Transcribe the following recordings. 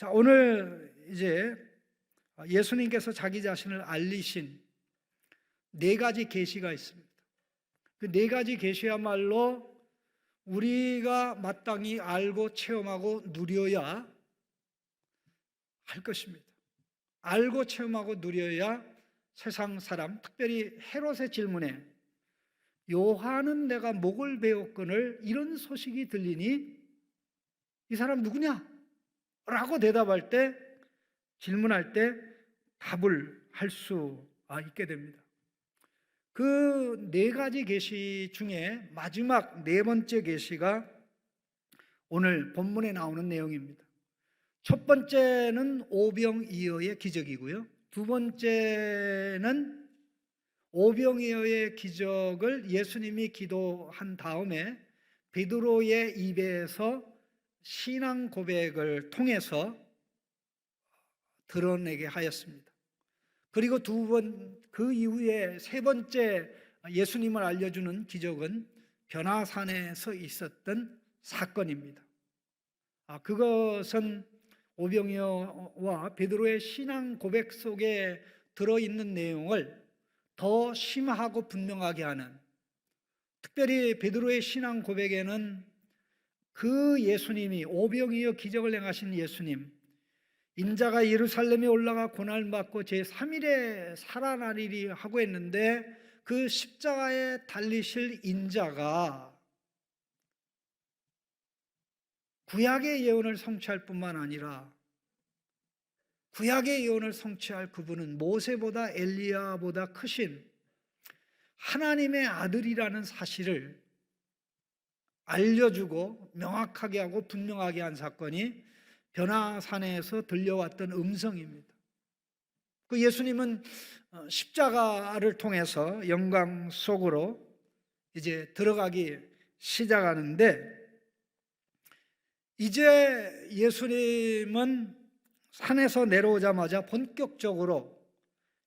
자, 오늘 이제 예수님께서 자기 자신을 알리신 네 가지 계시가 있습니다. 그 네 가지 계시야말로 우리가 마땅히 알고 체험하고 누려야 할 것입니다. 알고 체험하고 누려야 세상 사람, 특별히 헤롯의 질문에 요한은 내가 목을 베었거늘 이런 소식이 들리니 이 사람 누구냐? 라고 대답할 때, 질문할 때 답을 할 수 있게 됩니다. 그 네 가지 계시 중에 마지막 네 번째 계시가 오늘 본문에 나오는 내용입니다. 첫 번째는 오병이어의 기적이고요. 두 번째는 오병이어의 기적을 예수님이 기도한 다음에 베드로의 입에서 신앙 고백을 통해서 드러내게 하였습니다. 그리고 그 이후에 세 번째 예수님을 알려주는 기적은 변화산에서 있었던 사건입니다. 그것은 오병이어와 베드로의 신앙 고백 속에 들어있는 내용을 더 심하고 분명하게 하는, 특별히 베드로의 신앙 고백에는 그 예수님이, 오병이어 기적을 행하신 예수님, 인자가 예루살렘에 올라가 고난받고 제3일에 살아나리리 하고 했는데 그 십자가에 달리실 인자가 구약의 예언을 성취할 뿐만 아니라 구약의 예언을 성취할 그분은 모세보다 엘리야보다 크신 하나님의 아들이라는 사실을 알려주고 명확하게 하고 분명하게 한 사건이 변화산에서 들려왔던 음성입니다. 그 예수님은 십자가를 통해서 영광 속으로 이제 들어가기 시작하는데, 이제 예수님은 산에서 내려오자마자 본격적으로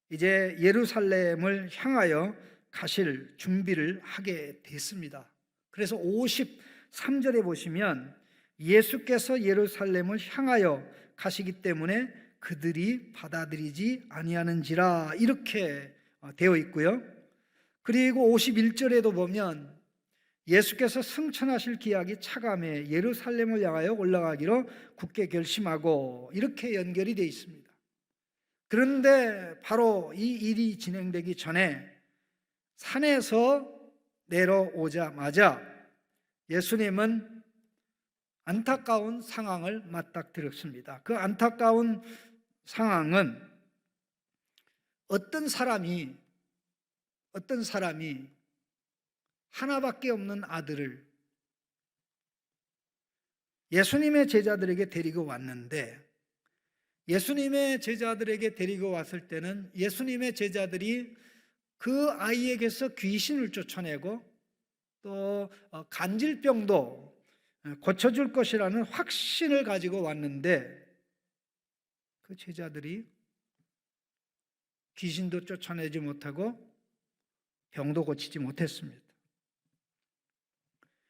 이제 예루살렘을 향하여 가실 준비를 하게 됐습니다. 그래서 53절에 보시면 예수께서 예루살렘을 향하여 가시기 때문에 그들이 받아들이지 아니하는지라 이렇게 되어 있고요. 그리고 51절에도 보면 예수께서 승천하실 기약이 차감해 예루살렘을 향하여 올라가기로 굳게 결심하고 이렇게 연결이 되어 있습니다. 그런데 바로 이 일이 진행되기 전에 산에서 내려오자마자 예수님은 안타까운 상황을 맞닥뜨렸습니다. 그 안타까운 상황은 어떤 사람이 하나밖에 없는 아들을 예수님의 제자들에게 데리고 왔는데, 예수님의 제자들에게 데리고 왔을 때는 예수님의 제자들이 그 아이에게서 귀신을 쫓아내고 또 간질병도 고쳐줄 것이라는 확신을 가지고 왔는데, 그 제자들이 귀신도 쫓아내지 못하고 병도 고치지 못했습니다.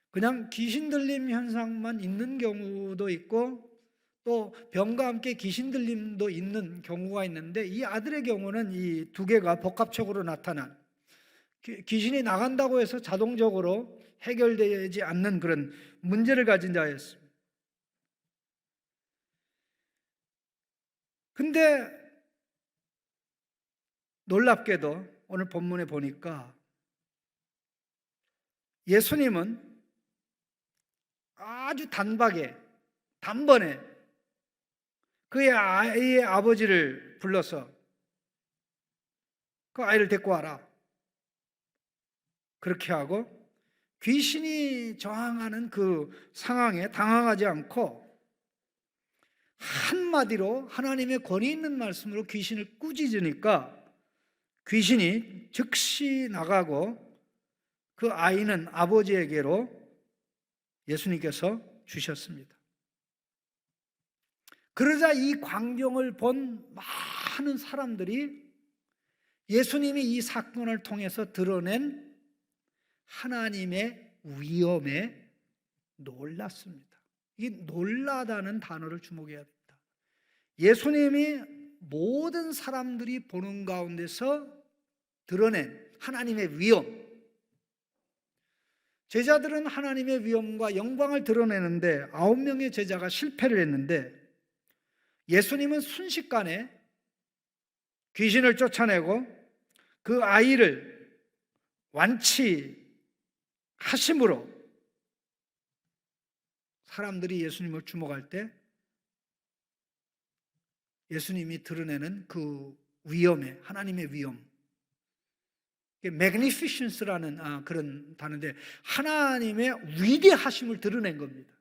그냥 귀신 들림 현상만 있는 경우도 있고 또 병과 함께 귀신 들림도 있는 경우가 있는데, 이 아들의 경우는 이 두 개가 복합적으로 나타난, 귀신이 나간다고 해서 자동적으로 해결되지 않는 그런 문제를 가진 자였습니다. 근데 놀랍게도 오늘 본문에 보니까 예수님은 아주 단번에 그의 아이의 아버지를 불러서 그 아이를 데리고 와라, 그렇게 하고 귀신이 저항하는 그 상황에 당황하지 않고 한마디로 하나님의 권위 있는 말씀으로 귀신을 꾸짖으니까 귀신이 즉시 나가고 그 아이는 아버지에게로 예수님께서 주셨습니다. 그러자 이 광경을 본 많은 사람들이 예수님이 이 사건을 통해서 드러낸 하나님의 위엄에 놀랐습니다. 이 놀라다는 단어를 주목해야 됩니다. 예수님이 모든 사람들이 보는 가운데서 드러낸 하나님의 위엄, 제자들은 하나님의 위엄과 영광을 드러내는데 9명의 제자가 실패를 했는데 예수님은 순식간에 귀신을 쫓아내고 그 아이를 완치하심으로 사람들이 예수님을 주목할 때 예수님이 드러내는 그 위엄에, 하나님의 위엄, magnificence라는 그런 단어인데 하나님의 위대하심을 드러낸 겁니다.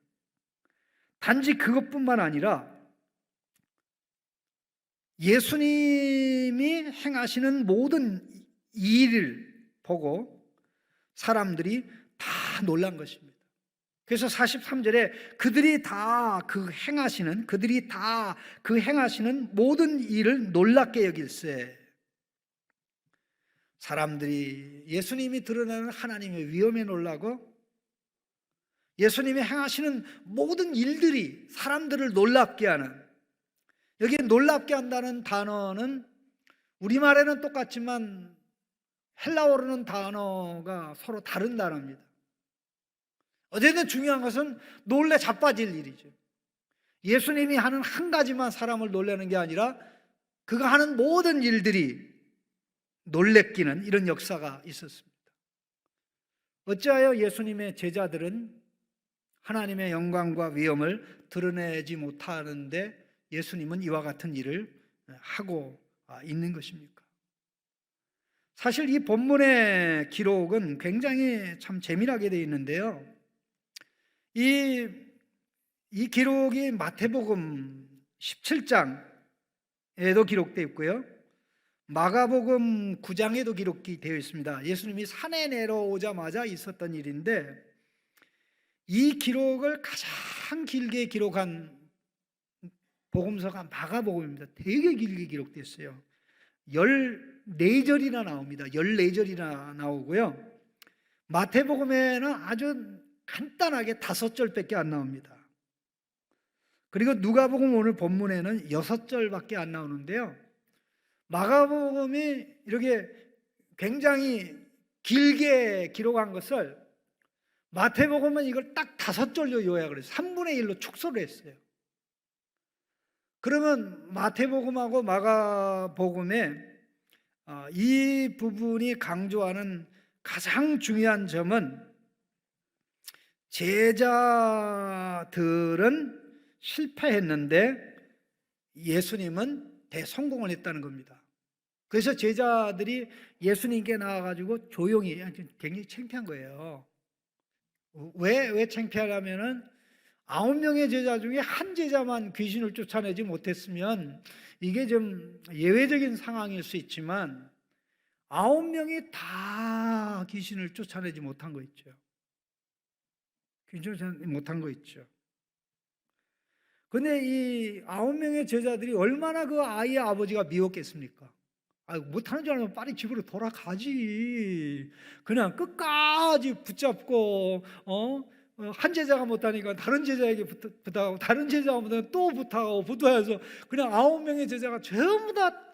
단지 그것뿐만 아니라 예수님이 행하시는 모든 일을 보고 사람들이 다 놀란 것입니다. 그래서 43절에 그들이 다 그 행하시는 모든 일을 놀랍게 여길세. 사람들이 예수님이 드러나는 하나님의 위엄에 놀라고 예수님이 행하시는 모든 일들이 사람들을 놀랍게 하는, 여기 놀랍게 한다는 단어는 우리말에는 똑같지만 헬라어로는 단어가 서로 다른 단어입니다. 어쨌든 중요한 것은 놀래 자빠질 일이죠. 예수님이 하는 한 가지만 사람을 놀라는 게 아니라 그가 하는 모든 일들이 놀래키는 이런 역사가 있었습니다. 어찌하여 예수님의 제자들은 하나님의 영광과 위엄을 드러내지 못하는데 예수님은 이와 같은 일을 하고 있는 것입니까? 사실 이 본문의 기록은 굉장히 참 재미나게 되어 있는데요. 이 기록이 마태복음 17장에도 기록되어 있고요, 마가복음 9장에도 기록이 되어 있습니다. 예수님이 산에 내려오자마자 있었던 일인데 이 기록을 가장 길게 기록한 복음서가 마가복음입니다. 되게 길게 기록됐어요. 14절이나 나옵니다. 14절이나 나오고요, 마태복음에는 아주 간단하게 5절밖에 안 나옵니다. 그리고 누가복음 오늘 본문에는 6절밖에 안 나오는데요, 마가복음이 이렇게 굉장히 길게 기록한 것을 마태복음은 이걸 딱 5절로 요약을 했어요. 3분의 1로 축소를 했어요. 그러면 마태복음하고 마가복음에 이 부분이 강조하는 가장 중요한 점은 제자들은 실패했는데 예수님은 대성공을 했다는 겁니다. 그래서 제자들이 예수님께 나와가지고 조용히, 굉장히 창피한 거예요. 왜 창피하냐면은 9명의 제자 중에 한 제자만 귀신을 쫓아내지 못했으면 이게 좀 예외적인 상황일 수 있지만 9명이 다 귀신을 쫓아내지 못한 거 있죠. 귀신을 쫓아내지 못한 거 있죠. 근데 이 9명의 제자들이 얼마나 그 아이의 아버지가 미웠겠습니까? 못하는 줄 알면 빨리 집으로 돌아가지. 그냥 끝까지 붙잡고 한 제자가 못하니까 다른 제자에게 부탁하고 다른 제자가 못하면 또 부탁하고 부탁해서 그냥 9명의 제자가 전부 다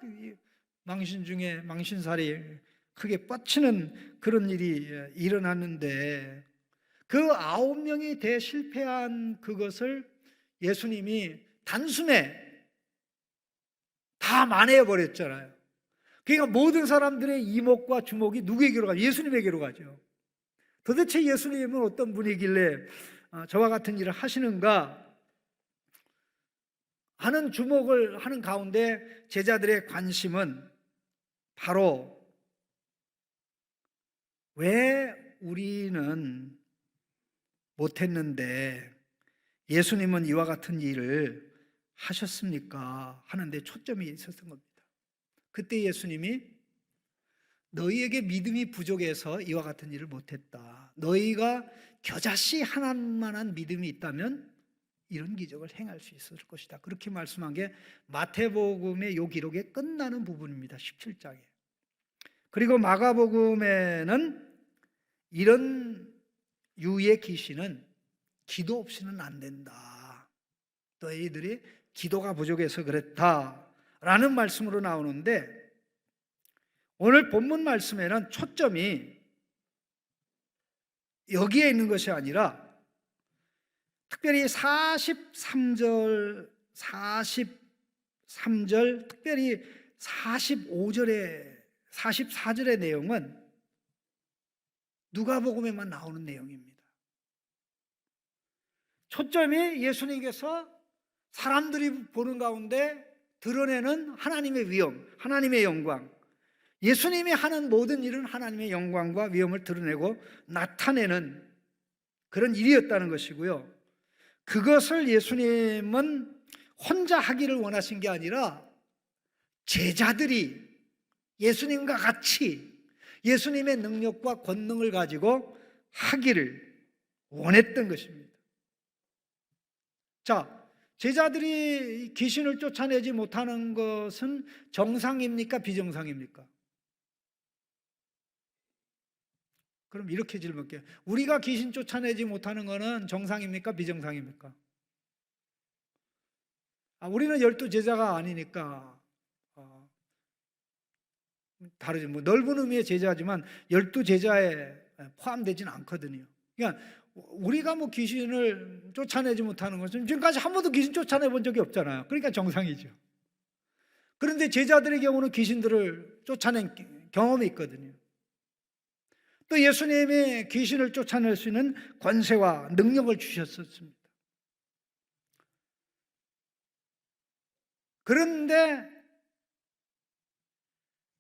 망신 중에 망신살이 크게 뻗치는 그런 일이 일어났는데 그 9명이 대실패한 그것을 예수님이 단숨에 다 만회해 버렸잖아요. 그러니까 모든 사람들의 이목과 주목이 누구에게로 가죠? 예수님에게로 가죠. 도대체 예수님은 어떤 분이길래 저와 같은 일을 하시는가 하는 주목을 하는 가운데 제자들의 관심은 바로 왜 우리는 못했는데 예수님은 이와 같은 일을 하셨습니까? 하는데 초점이 있었던 겁니다. 그때 예수님이 너희에게 믿음이 부족해서 이와 같은 일을 못했다. 너희가 겨자씨 하나만한 믿음이 있다면 이런 기적을 행할 수 있을 것이다. 그렇게 말씀한 게 마태복음의 요 기록에 끝나는 부분입니다. 17장에. 그리고 마가복음에는 이런 유의 귀신은 기도 없이는 안 된다. 너희들이 기도가 부족해서 그랬다라는 말씀으로 나오는데, 오늘 본문 말씀에는 초점이 여기에 있는 것이 아니라 특별히 43절, 특별히 45절에 44절의 내용은 누가복음에만 나오는 내용입니다. 초점이 예수님께서 사람들이 보는 가운데 드러내는 하나님의 위엄, 하나님의 영광, 예수님이 하는 모든 일은 하나님의 영광과 위엄을 드러내고 나타내는 그런 일이었다는 것이고요. 그것을 예수님은 혼자 하기를 원하신 게 아니라 제자들이 예수님과 같이 예수님의 능력과 권능을 가지고 하기를 원했던 것입니다. 자, 제자들이 귀신을 쫓아내지 못하는 것은 정상입니까? 비정상입니까? 그럼 이렇게 질문할게요. 우리가 귀신 쫓아내지 못하는 것은 정상입니까? 비정상입니까? 우리는 12제자가 아니니까 다르죠. 넓은 의미의 제자지만 12제자에 포함되지는 않거든요. 그러니까 우리가 귀신을 쫓아내지 못하는 것은 지금까지 한 번도 귀신 쫓아내 본 적이 없잖아요. 그러니까 정상이죠. 그런데 제자들의 경우는 귀신들을 쫓아낸 경험이 있거든요. 또 예수님이 귀신을 쫓아낼 수 있는 권세와 능력을 주셨었습니다. 그런데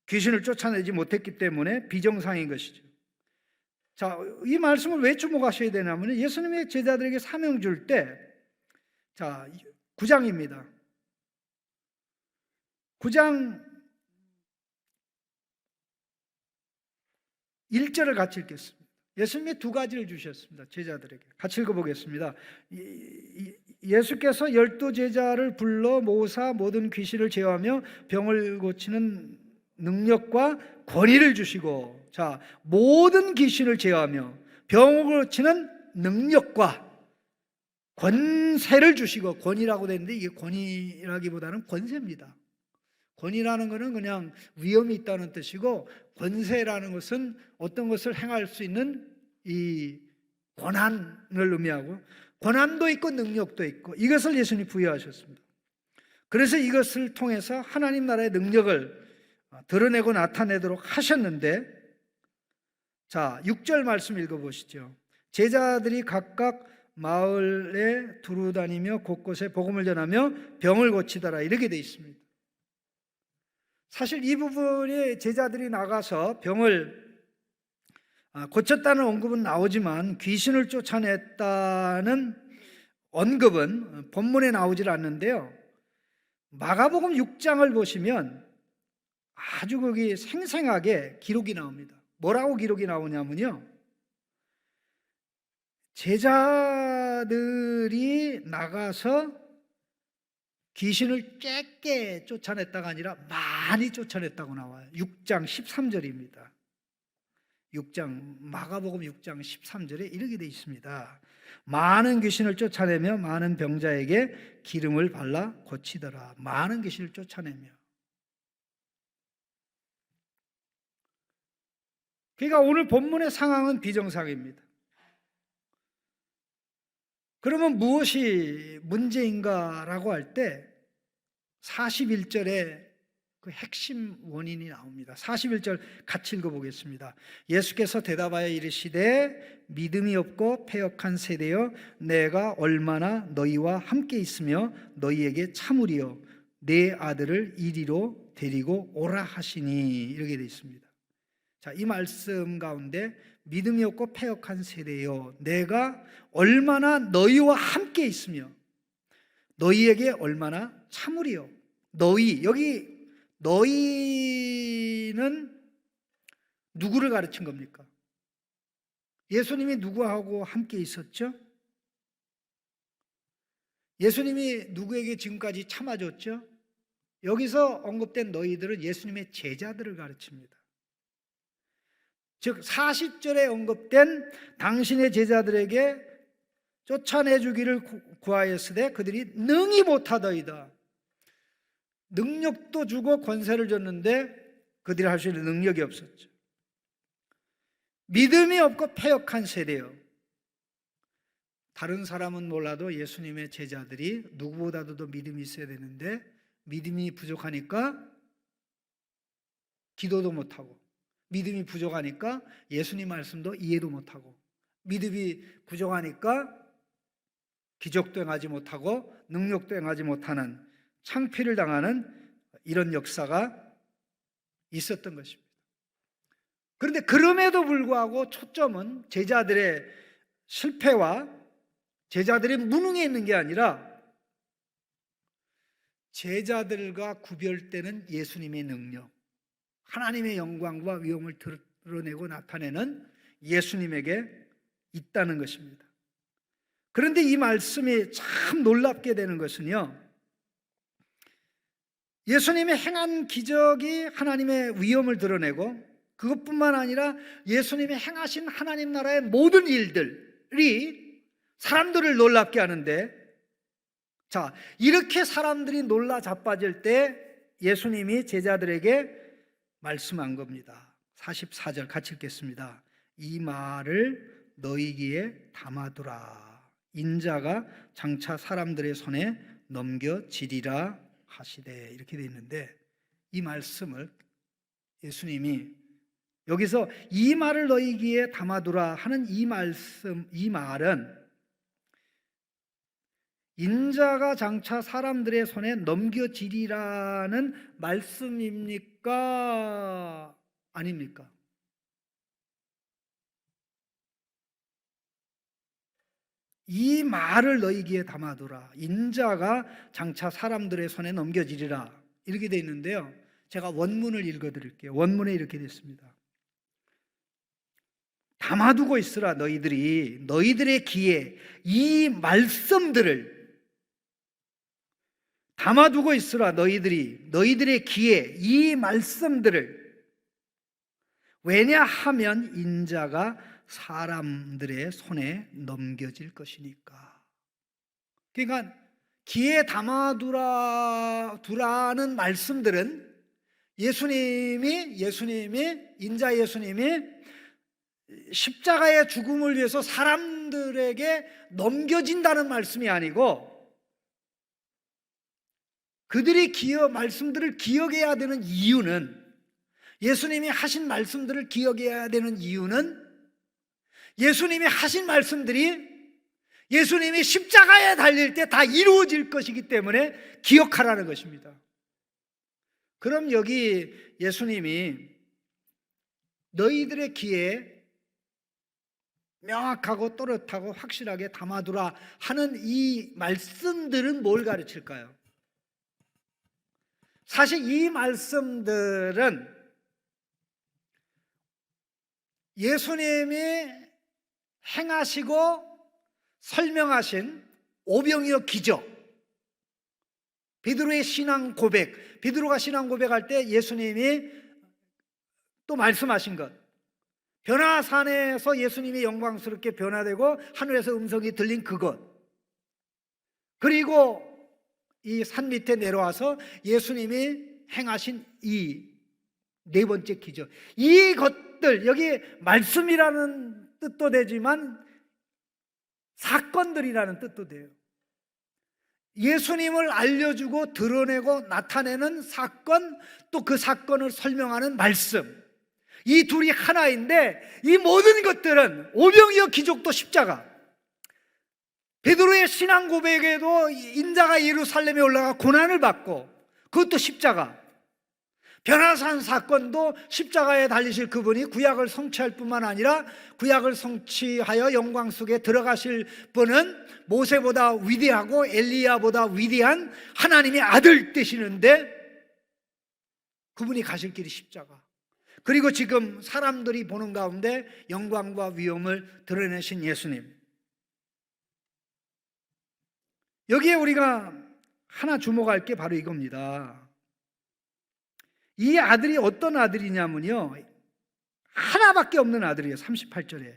귀신을 쫓아내지 못했기 때문에 비정상인 것이죠. 자, 이 말씀을 왜 주목하셔야 되냐면 예수님의 제자들에게 사명 줄 때, 자, 9장입니다. 9장 1절을 같이 읽겠습니다. 예수님이 두 가지를 주셨습니다. 제자들에게. 같이 읽어보겠습니다. 예수께서 12제자를 불러 모사 모든 귀신을 제어하며 병을 고치는 능력과 권위를 주시고, 자, 모든 귀신을 제어하며 병을 고치는 능력과 권세를 주시고, 권위라고 되는데 이게 권위라기보다는 권세입니다. 권위라는 것은 그냥 위엄이 있다는 뜻이고, 권세라는 것은 어떤 것을 행할 수 있는 이 권한을 의미하고, 권한도 있고 능력도 있고, 이것을 예수님이 부여하셨습니다. 그래서 이것을 통해서 하나님 나라의 능력을 드러내고 나타내도록 하셨는데, 자, 6절 말씀 읽어보시죠. 제자들이 각각 마을에 두루 다니며 곳곳에 복음을 전하며 병을 고치더라, 이렇게 되어 있습니다. 사실 이 부분에 제자들이 나가서 병을 고쳤다는 언급은 나오지만 귀신을 쫓아냈다는 언급은 본문에 나오질 않는데요. 마가복음 6장을 보시면 아주 거기 생생하게 기록이 나옵니다. 뭐라고 기록이 나오냐면요, 제자들이 나가서 귀신을 짧게 쫓아냈다가 아니라 많이 쫓아냈다고 나와요. 6장 13절입니다. 6장, 마가복음 6장 13절에 이렇게 되어 있습니다. 많은 귀신을 쫓아내며 많은 병자에게 기름을 발라 고치더라. 많은 귀신을 쫓아내며. 그러니까 오늘 본문의 상황은 비정상입니다. 그러면 무엇이 문제인가라고 할 때 41절에 그 핵심 원인이 나옵니다. 41절 같이 읽어보겠습니다. 예수께서 대답하여 이르시되 믿음이 없고 패역한 세대여, 내가 얼마나 너희와 함께 있으며 너희에게 참으리요, 내 아들을 이리로 데리고 오라 하시니, 이렇게 되어 있습니다. 자, 이 말씀 가운데 믿음이 없고 패역한 세대여, 내가 얼마나 너희와 함께 있으며 너희에게 얼마나 참으리요. 너희, 여기 너희는 누구를 가르친 겁니까? 예수님이 누구하고 함께 있었죠? 예수님이 누구에게 지금까지 참아줬죠? 여기서 언급된 너희들은 예수님의 제자들을 가르칩니다. 즉 40절에 언급된 당신의 제자들에게 쫓아내주기를 구하였으되 그들이 능히 못하더이다. 능력도 주고 권세를 줬는데 그들이 할 수 있는 능력이 없었죠. 믿음이 없고 패역한 세대요. 다른 사람은 몰라도 예수님의 제자들이 누구보다도 더 믿음이 있어야 되는데 믿음이 부족하니까 기도도 못하고, 믿음이 부족하니까 예수님 말씀도 이해도 못하고, 믿음이 부족하니까 기적도 행하지 못하고 능력도 행하지 못하는 창피를 당하는 이런 역사가 있었던 것입니다. 그런데 그럼에도 불구하고 초점은 제자들의 실패와 제자들의 무능에 있는 게 아니라 제자들과 구별되는 예수님의 능력, 하나님의 영광과 위엄을 드러내고 나타내는 예수님에게 있다는 것입니다. 그런데 이 말씀이 참 놀랍게 되는 것은요, 예수님이 행한 기적이 하나님의 위엄을 드러내고 그것뿐만 아니라 예수님이 행하신 하나님 나라의 모든 일들이 사람들을 놀랍게 하는데, 자, 이렇게 사람들이 놀라 자빠질 때 예수님이 제자들에게 말씀한 겁니다. 44절 같이 읽겠습니다. 이 말을 너희 귀에 담아두라. 인자가 장차 사람들의 손에 넘겨지리라 하시되, 이렇게 되어 있는데, 이 말씀을 예수님이 여기서 이 말을 너희 귀에 담아두라 하는 이 말씀, 이 말은 인자가 장차 사람들의 손에 넘겨지리라는 말씀입니까? 아닙니까? 이 말을 너희 귀에 담아두라. 인자가 장차 사람들의 손에 넘겨지리라. 이렇게 되어 있는데요, 제가 원문을 읽어드릴게요. 원문에 이렇게 되어 있습니다. 담아두고 있으라. 너희들의 귀에 이 말씀들을 담아두고 있으라. 너희들의 귀에 이 말씀들을. 왜냐하면 인자가 사람들의 손에 넘겨질 것이니까. 그러니까 귀에 담아두라는 말씀들은 예수님이 인자 예수님이 십자가의 죽음을 위해서 사람들에게 넘겨진다는 말씀이 아니고, 그들이 말씀들을 기억해야 되는 이유는, 예수님이 하신 말씀들을 기억해야 되는 이유는 예수님이 하신 말씀들이 예수님이 십자가에 달릴 때 다 이루어질 것이기 때문에 기억하라는 것입니다. 그럼 여기 예수님이 너희들의 귀에 명확하고 또렷하고 확실하게 담아두라 하는 이 말씀들은 뭘 가르칠까요? 사실 이 말씀들은 예수님이 행하시고 설명하신 오병이어 기적, 베드로의 신앙 고백, 베드로가 신앙 고백할 때 예수님이 또 말씀하신 것, 변화산에서 예수님이 영광스럽게 변화되고 하늘에서 음성이 들린 그것, 그리고 이 산 밑에 내려와서 예수님이 행하신 이 네 번째 기적, 이것들, 여기 말씀이라는 뜻도 되지만 사건들이라는 뜻도 돼요. 예수님을 알려주고 드러내고 나타내는 사건, 또 그 사건을 설명하는 말씀, 이 둘이 하나인데, 이 모든 것들은 오병이어 기적도 십자가, 베드로의 신앙 고백에도 인자가 예루살렘에 올라가 고난을 받고 그것도 십자가, 변화산 사건도 십자가에 달리실 그분이 구약을 성취할 뿐만 아니라 구약을 성취하여 영광 속에 들어가실 분은 모세보다 위대하고 엘리야보다 위대한 하나님의 아들 되시는데 그분이 가실 길이 십자가, 그리고 지금 사람들이 보는 가운데 영광과 위엄을 드러내신 예수님. 여기에 우리가 하나 주목할 게 바로 이겁니다. 이 아들이 어떤 아들이냐면요, 하나밖에 없는 아들이에요. 38절에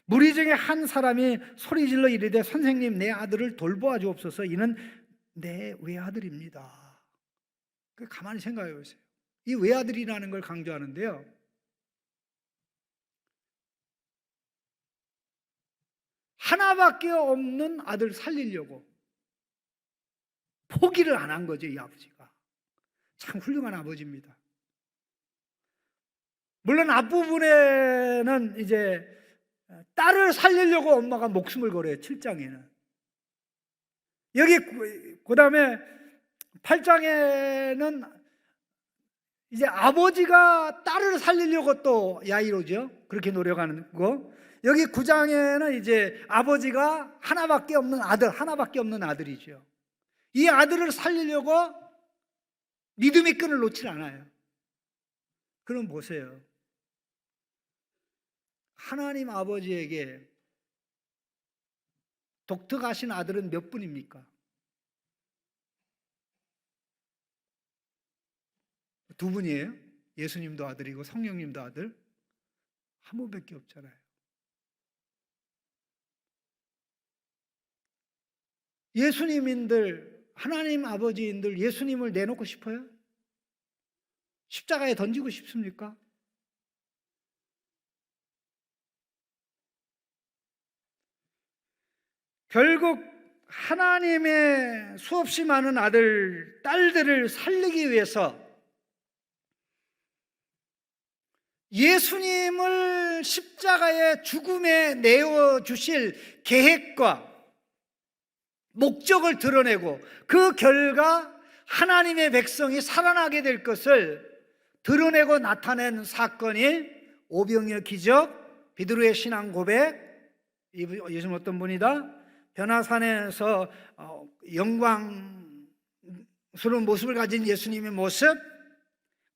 무리 중에 한 사람이 소리질러 이르되 선생님 내 아들을 돌보아 주옵소서. 이는 내 외아들입니다. 가만히 생각해 보세요. 이 외아들이라는 걸 강조하는데요, 하나밖에 없는 아들 살리려고 포기를 안 한 거죠. 이 아버지가 참 훌륭한 아버지입니다. 물론 앞부분에는 이제 딸을 살리려고 엄마가 목숨을 걸어요. 7장에는. 여기 그 다음에 8장에는 이제 아버지가 딸을 살리려고 또 야이로죠. 그렇게 노력하는 거. 여기 9장에는 이제 아버지가 하나밖에 없는 아들, 하나밖에 없는 아들이죠. 이 아들을 살리려고 믿음의 끈을 놓질 않아요. 그럼 보세요. 하나님 아버지에게 독특하신 아들은 몇 분입니까? 두 분이에요. 예수님도 아들이고 성령님도 아들. 한 분밖에 없잖아요. 예수님인들, 하나님 아버지인들 예수님을 내놓고 싶어요? 십자가에 던지고 싶습니까? 결국 하나님의 수없이 많은 아들, 딸들을 살리기 위해서 예수님을 십자가의 죽음에 내어주실 계획과 목적을 드러내고 그 결과 하나님의 백성이 살아나게 될 것을 드러내고 나타낸 사건이 오병이어 기적, 베드로의 신앙 고백, 예수님 어떤 분이다? 변화산에서 영광스러운 모습을 가진 예수님의 모습,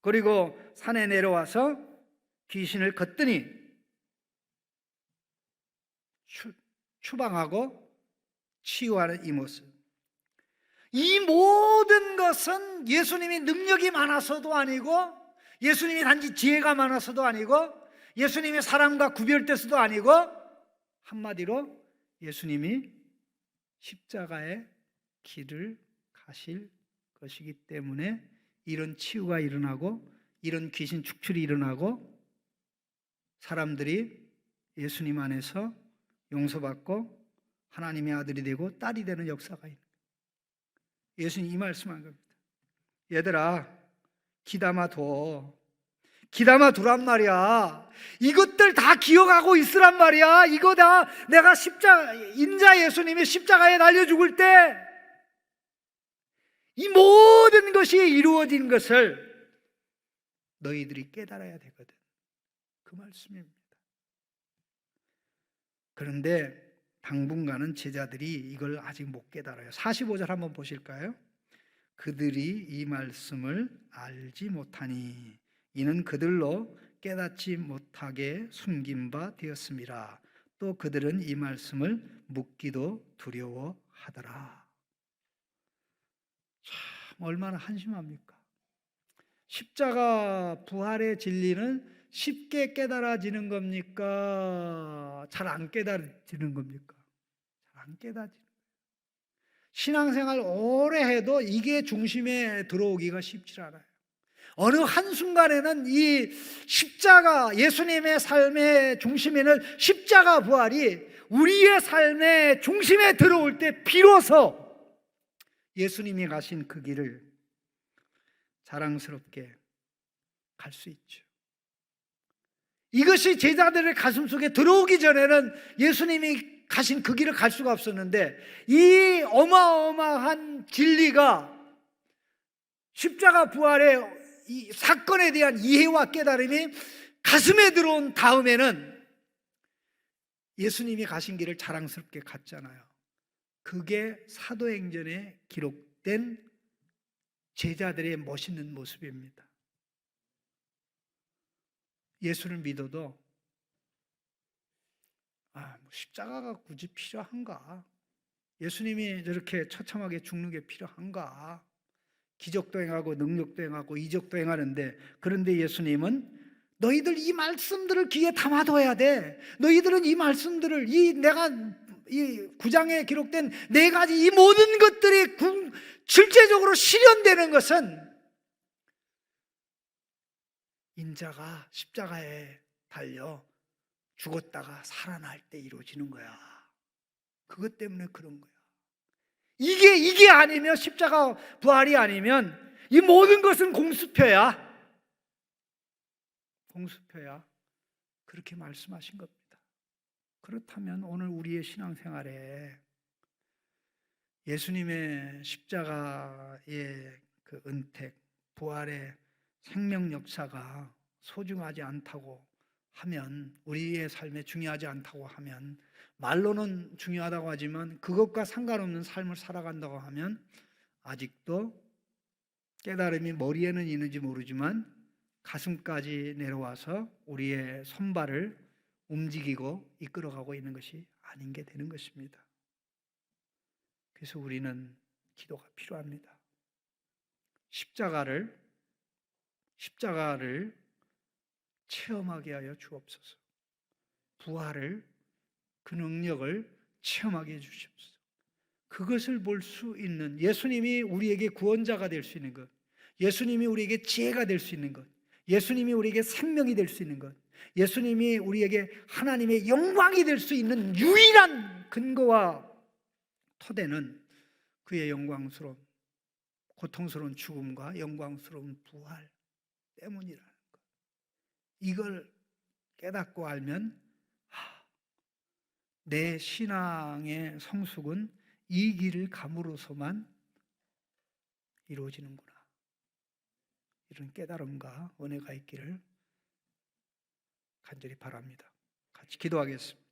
그리고 산에 내려와서 귀신을 걷더니 추방하고 치유하는 이 모습. 이 모든 것은 예수님이 능력이 많아서도 아니고, 예수님이 단지 지혜가 많아서도 아니고, 예수님이 사람과 구별돼서도 아니고, 한마디로 예수님이 십자가의 길을 가실 것이기 때문에 이런 치유가 일어나고 이런 귀신 축출이 일어나고 사람들이 예수님 안에서 용서받고 하나님의 아들이 되고 딸이 되는 역사가 있는 거예요. 예수님 이 말씀한 겁니다. 얘들아, 기담아둬. 기담아두란 말이야. 이것들 다 기억하고 있으란 말이야. 이거 다 내가 인자 예수님이 십자가에 달려 죽을 때 이 모든 것이 이루어진 것을 너희들이 깨달아야 되거든. 그 말씀입니다. 그런데 당분간은 제자들이 이걸 아직 못 깨달아요. 45절 한번 보실까요? 그들이 이 말씀을 알지 못하니 이는 그들로 깨닫지 못하게 숨긴 바 되었습니다. 또 그들은 이 말씀을 묻기도 두려워하더라. 참 얼마나 한심합니까? 십자가 부활의 진리는 쉽게 깨달아지는 겁니까? 잘 안 깨달아지는 겁니까? 잘 안 깨달아지는 거예요. 신앙생활 오래 해도 이게 중심에 들어오기가 쉽지 않아요. 어느 한순간에는 이 십자가, 예수님의 삶의 중심에는 십자가 부활이 우리의 삶의 중심에 들어올 때 비로소 예수님이 가신 그 길을 자랑스럽게 갈 수 있죠. 이것이 제자들의 가슴 속에 들어오기 전에는 예수님이 가신 그 길을 갈 수가 없었는데, 이 어마어마한 진리가 십자가 부활의 이 사건에 대한 이해와 깨달음이 가슴에 들어온 다음에는 예수님이 가신 길을 자랑스럽게 갔잖아요. 그게 사도행전에 기록된 제자들의 멋있는 모습입니다. 예수를 믿어도 십자가가 굳이 필요한가? 예수님이 저렇게 처참하게 죽는 게 필요한가? 기적도 행하고 능력도 행하고 이적도 행하는데, 그런데 예수님은 너희들 이 말씀들을 귀에 담아둬야 돼. 너희들은 이 말씀들을 이 9장에 기록된 네 가지 이 모든 것들이 실제적으로 실현되는 것은 인자가 십자가에 달려 죽었다가 살아날 때 이루어지는 거야. 그것 때문에 그런 거야. 이게 아니면, 십자가 부활이 아니면 이 모든 것은 공수표야. 공수표야. 그렇게 말씀하신 겁니다. 그렇다면 오늘 우리의 신앙생활에 예수님의 십자가의 그 은택, 부활의 생명 역사가 소중하지 않다고 하면, 우리의 삶에 중요하지 않다고 하면, 말로는 중요하다고 하지만 그것과 상관없는 삶을 살아간다고 하면 아직도 깨달음이 머리에는 있는지 모르지만 가슴까지 내려와서 우리의 손발을 움직이고 이끌어가고 있는 것이 아닌 게 되는 것입니다. 그래서 우리는 기도가 필요합니다. 십자가를 체험하게 하여 주옵소서. 부활을, 그 능력을 체험하게 해 주십시오. 그것을 볼 수 있는, 예수님이 우리에게 구원자가 될 수 있는 것, 예수님이 우리에게 지혜가 될 수 있는 것, 예수님이 우리에게 생명이 될 수 있는 것, 예수님이 우리에게 하나님의 영광이 될 수 있는 유일한 근거와 토대는 그의 영광스러운, 고통스러운 죽음과 영광스러운 부활 때문이라는 것. 이걸 깨닫고 알면 내 신앙의 성숙은 이 길을 감으로서만 이루어지는구나. 이런 깨달음과 은혜가 있기를 간절히 바랍니다. 같이 기도하겠습니다.